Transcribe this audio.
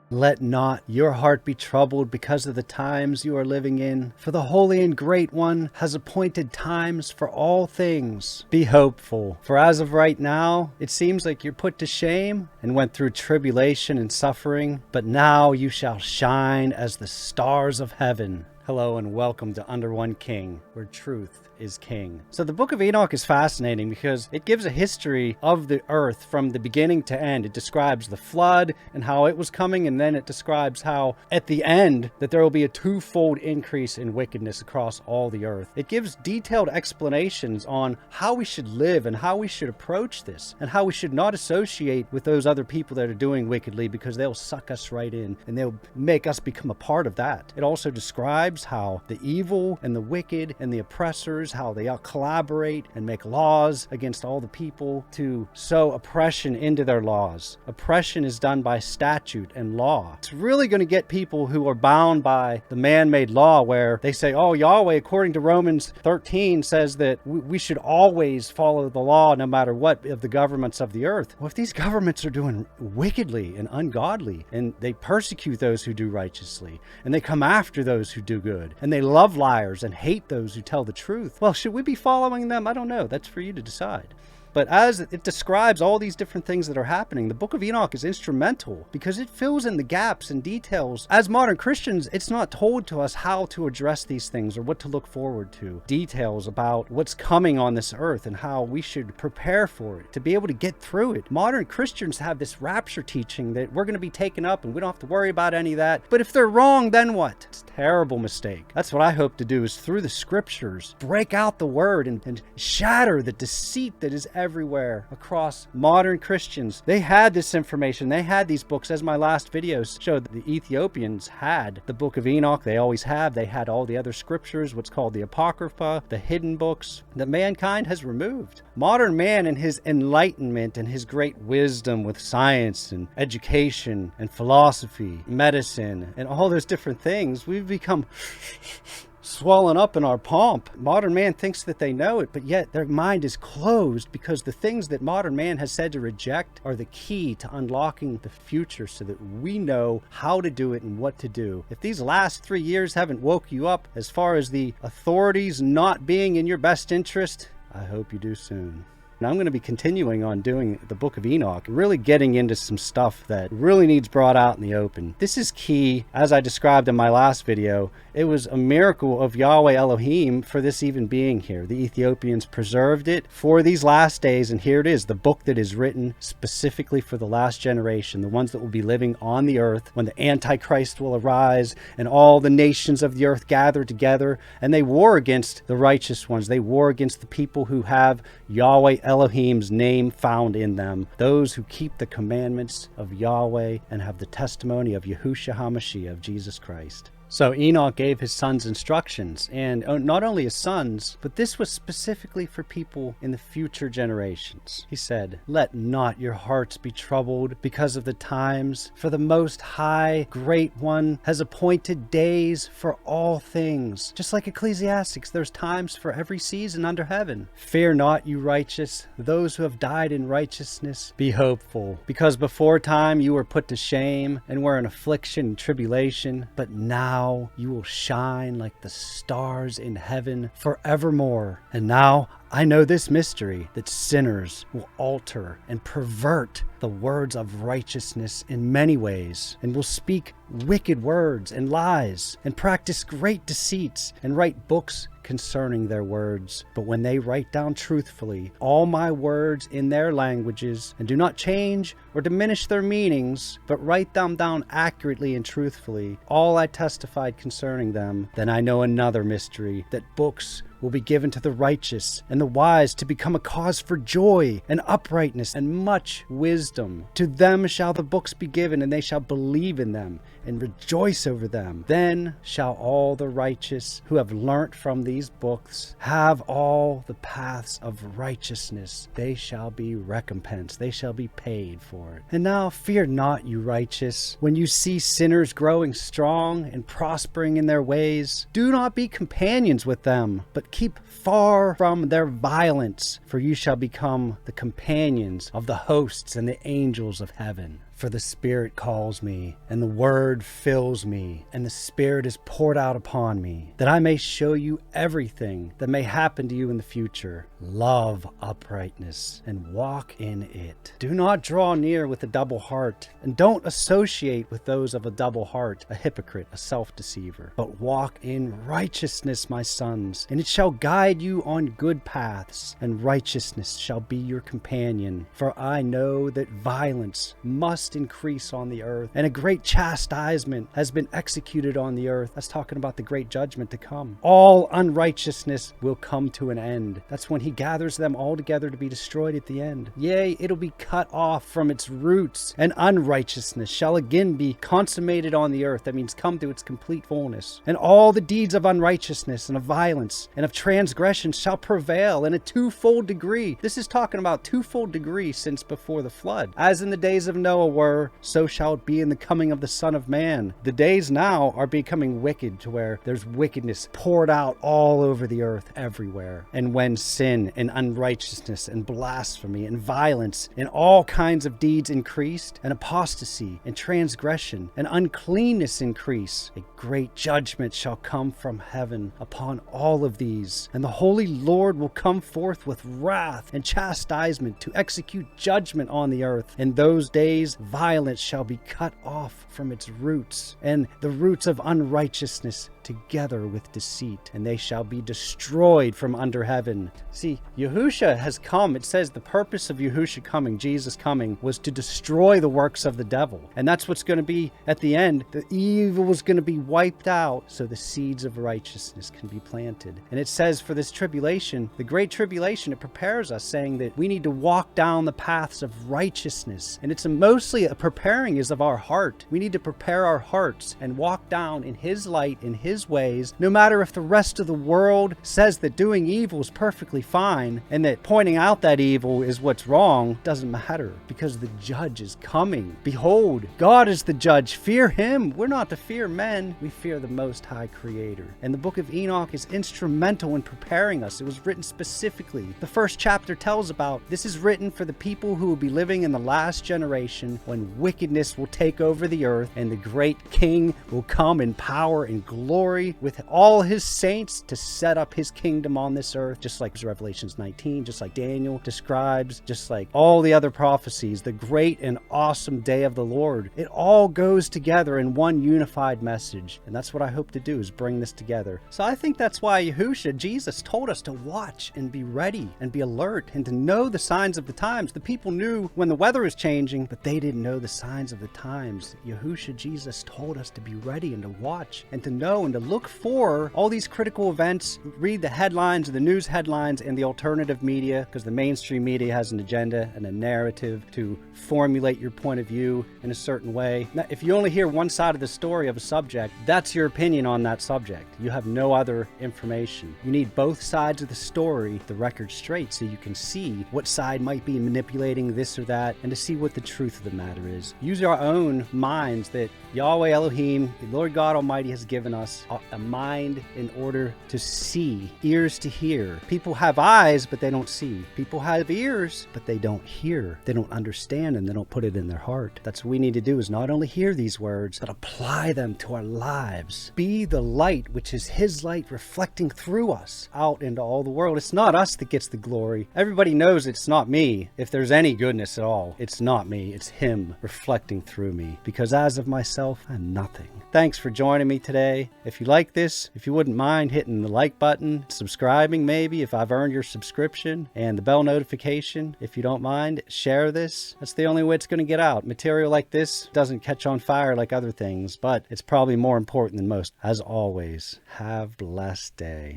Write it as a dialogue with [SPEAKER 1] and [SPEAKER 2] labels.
[SPEAKER 1] Let not your heart be troubled because of the times you are living in, for the Holy and Great One has appointed times for all things. Be hopeful, for as of right now, it seems like you're put to shame and went through tribulation and suffering, but now you shall shine as the stars of heaven. Hello and welcome to underOneKING, where truth is king. So the book of Enoch is fascinating because it gives a history of the earth from the beginning to end. It describes the flood and how it was coming, and then it describes how at the end that there will be a twofold increase in wickedness across all the earth. It gives detailed explanations on how we should live and how we should approach this, and how we should not associate with those other people that are doing wickedly, because they'll suck us right in and they'll make us become a part of that. It also describes how the evil and the wicked and the oppressors, how they all collaborate and make laws against all the people to sow oppression into their laws. Oppression is done by statute and law. It's really going to get people who are bound by the man-made law, where they say, oh, Yahweh, according to Romans 13, says that we should always follow the law no matter what of the governments of the earth. Well, if these governments are doing wickedly and ungodly, and they persecute those who do righteously, and they come after those who do good, and they love liars and hate those who tell the truth, well, should we be following them? I don't know. That's for you to decide. But as it describes all these different things that are happening, the book of Enoch is instrumental because it fills in the gaps and details. As modern Christians, it's not told to us how to address these things or what to look forward to. Details about what's coming on this earth and how we should prepare for it, to be able to get through it. Modern Christians have this rapture teaching that we're going to be taken up and we don't have to worry about any of that. But if they're wrong, then what? It's a terrible mistake. That's what I hope to do, is through the scriptures, break out the word and shatter the deceit that is everywhere across modern Christians. They had this information. They had these books. As my last videos showed, the Ethiopians had the book of Enoch. They always have. They had all the other scriptures, what's called the Apocrypha, the hidden books that mankind has removed. Modern man, in his enlightenment and his great wisdom with science and education and philosophy, medicine, and all those different things, we've become swollen up in our pomp. Modern man thinks that they know it, but yet their mind is closed, because the things that modern man has said to reject are the key to unlocking the future, so that we know how to do it and what to do. If these last 3 years haven't woke you up as far as the authorities not being in your best interest, I hope you do soon. Now I'm going to be continuing on doing the book of Enoch, really getting into some stuff that really needs brought out in the open. This is key. As I described in my last video, it was a miracle of Yahweh Elohim for this even being here. The Ethiopians preserved it for these last days, and here it is, the book that is written specifically for the last generation, the ones that will be living on the earth when the Antichrist will arise and all the nations of the earth gather together, and they war against the righteous ones. They war against the people who have Yahweh Elohim's name found in them, those who keep the commandments of Yahweh and have the testimony of Yahusha HaMashiach, of Jesus Christ. So Enoch gave his sons instructions, and not only his sons, but this was specifically for people in the future generations. He said, let not your hearts be troubled because of the times, for the Most High, Great One, has appointed days for all things. Just like Ecclesiastes, there's times for every season under heaven. Fear not, you righteous, those who have died in righteousness. Be hopeful, because before time you were put to shame and were in affliction and tribulation, but now you will shine like the stars in heaven forevermore. And now I know this mystery, that sinners will alter and pervert the words of righteousness in many ways, and will speak wicked words and lies, and practice great deceits, and write books concerning their words. But when they write down truthfully all my words in their languages, and do not change or diminish their meanings, but write them down accurately and truthfully, all I testified concerning them, then I know another mystery, that books will be given to the righteous and the wise to become a cause for joy and uprightness and much wisdom. To them shall the books be given, and they shall believe in them and rejoice over them. Then shall all the righteous who have learnt from these books have all the paths of righteousness. They shall be recompensed. They shall be paid for it. And now fear not, you righteous, when you see sinners growing strong and prospering in their ways. Do not be companions with them, but keep far from their violence, for you shall become the companions of the hosts and the angels of heaven. For the Spirit calls me, and the Word fills me, and the Spirit is poured out upon me, that I may show you everything that may happen to you in the future. Love uprightness, and walk in it. Do not draw near with a double heart, and don't associate with those of a double heart, a hypocrite, a self-deceiver. But walk in righteousness, my sons, and it shall guide you on good paths, and righteousness shall be your companion. For I know that violence must increase on the earth, and a great chastisement has been executed on the earth. That's talking about the great judgment to come. All unrighteousness will come to an end. That's when he gathers them all together to be destroyed at the end. Yea, it'll be cut off from its roots, and unrighteousness shall again be consummated on the earth. That means come to its complete fullness. And all the deeds of unrighteousness and of violence and of transgression shall prevail in a twofold degree. This is talking about twofold degree since before the flood. As in the days of Noah were, so shall it be in the coming of the Son of Man. The days now are becoming wicked, to where there's wickedness poured out all over the earth everywhere. And when sin and unrighteousness and blasphemy and violence and all kinds of deeds increased, and apostasy and transgression and uncleanness increase, a great judgment shall come from heaven upon all of these. And the Holy Lord will come forth with wrath and chastisement to execute judgment on the earth. In those days violence shall be cut off from its roots, and the roots of unrighteousness together with deceit, and they shall be destroyed from under heaven. See, Yahusha has come. It says the purpose of Yahusha coming, Jesus coming, was to destroy the works of the devil. And that's what's going to be at the end. The evil was going to be wiped out so the seeds of righteousness can be planted. And it says for this tribulation, the great tribulation, it prepares us, saying that we need to walk down the paths of righteousness. And it's mostly a preparing is of our heart. We need to prepare our hearts and walk down in his light, in his ways, no matter if the rest of the world says that doing evil is perfectly fine and that pointing out that evil is what's wrong. Doesn't matter, because the judge is coming. Behold, God is the judge. Fear him. We're not to fear men. We fear the Most High Creator. And the book of Enoch is instrumental in preparing us. It was written specifically. The first chapter tells about this is written for the people who will be living in the last generation, when wickedness will take over the earth and the great king will come in power and glory with all his saints to set up his kingdom on this earth, just like Revelations 19, just like Daniel describes, just like all the other prophecies. The great and awesome day of the Lord, it all goes together in one unified message. And that's what I hope to do, is bring this together. So I think that's why Yahusha, Jesus, told us to watch and be ready and be alert and to know the signs of the times. The people knew when the weather was changing, but they didn't know the signs of the times. Yahusha, Jesus, told us to be ready and to watch and to know and to look for all these critical events. Read the headlines, the news headlines, and the alternative media, because the mainstream media has an agenda and a narrative to formulate your point of view in a certain way. Now, if you only hear one side of the story of a subject, that's your opinion on that subject. You have no other information. You need both sides of the story, the record straight, so you can see what side might be manipulating this or that, and to see what the truth of the matter is. Use our own minds that Yahweh Elohim, the Lord God Almighty, has given us a mind in order to see, ears to hear. People have eyes, but they don't see. People have ears, but they don't hear. They don't understand, and they don't put it in their heart. That's what we need to do, is not only hear these words, but apply them to our lives. Be the light, which is his light reflecting through us out into all the world. It's not us that gets the glory. Everybody knows it's not me. If there's any goodness at all, it's not me. It's him reflecting through me, because as of myself, I'm nothing. Thanks for joining me today. If you like this, if you wouldn't mind hitting the like button, subscribing maybe if I've earned your subscription, and the bell notification, if you don't mind, share this. That's the only way it's going to get out. Material like this doesn't catch on fire like other things, but it's probably more important than most. As always, have a blessed day.